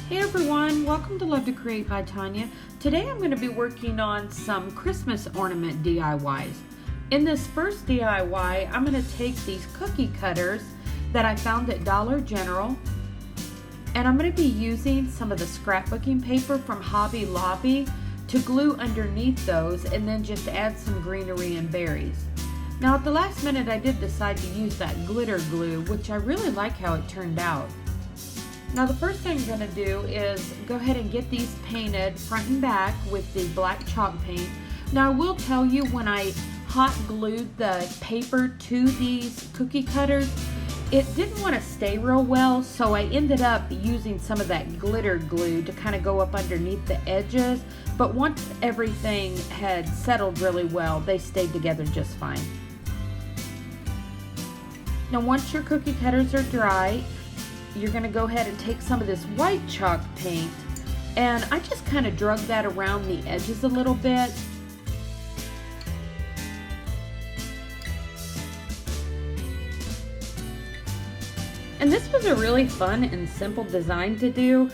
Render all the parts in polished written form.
Hey everyone, welcome to Love to Create by Tonya. Today I'm going to be working on some Christmas ornament DIYs. In this first DIY, I'm going to take these cookie cutters that I found at Dollar General, and I'm going to be using some of the scrapbooking paper from Hobby Lobby to glue underneath those and then just add some greenery and berries. Now at the last minute I did decide to use that glitter glue, which I really like how it turned out. Now the first thing I'm going to do is go ahead and get these painted front and back with the black chalk paint. Now I will tell you, when I hot glued the paper to these cookie cutters, it didn't want to stay real well, so I ended up using some of that glitter glue to kind of go up underneath the edges, but once everything had settled really well, they stayed together just fine. Now once your cookie cutters are dry, you're going to go ahead and take some of this white chalk paint, and I just kind of drug that around the edges a little bit. And this was a really fun and simple design to do,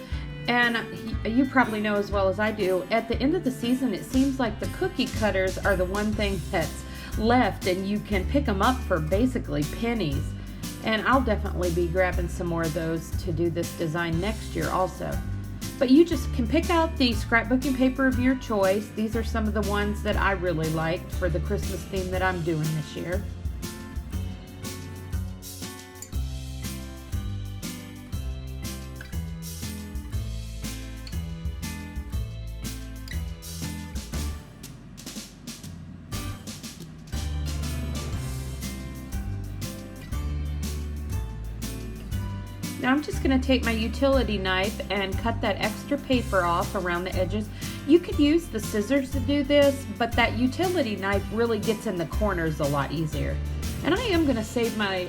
and you probably know as well as I do, at the end of the season it seems like the cookie cutters are the one thing that's left, and you can pick them up for basically pennies. And I'll definitely be grabbing some more of those to do this design next year also. But you just can pick out the scrapbooking paper of your choice. These are some of the ones that I really liked for the Christmas theme that I'm doing this year. Now I'm just going to take my utility knife and cut that extra paper off around the edges. You could use the scissors to do this, but that utility knife really gets in the corners a lot easier. And I am going to save my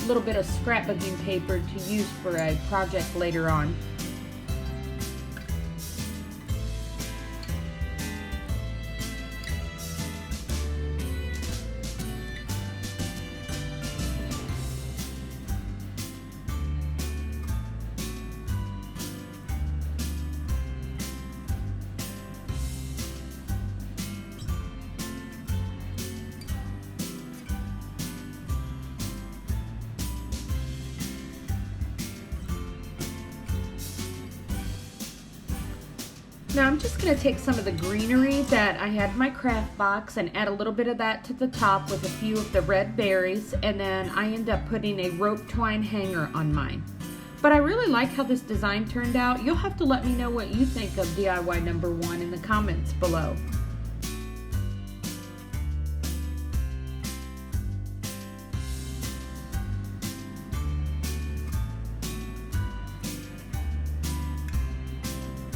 little bit of scrapbooking paper to use for a project later on. Now I'm just going to take some of the greenery that I had in my craft box and add a little bit of that to the top with a few of the red berries, and then I end up putting a rope twine hanger on mine. But I really like how this design turned out. You'll have to let me know what you think of DIY number 1 in the comments below.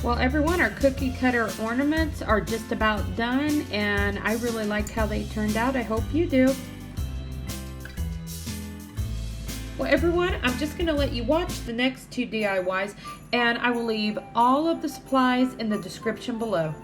Well everyone, our cookie cutter ornaments are just about done, and I really like how they turned out. I hope you do. Well everyone, I'm just going to let you watch the next 2 DIYs, and I will leave all of the supplies in the description below.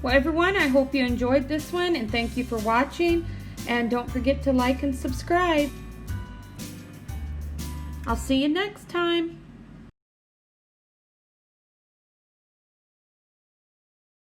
Well, everyone, I hope you enjoyed this one, and thank you for watching. And don't forget to like and subscribe. I'll see you next time.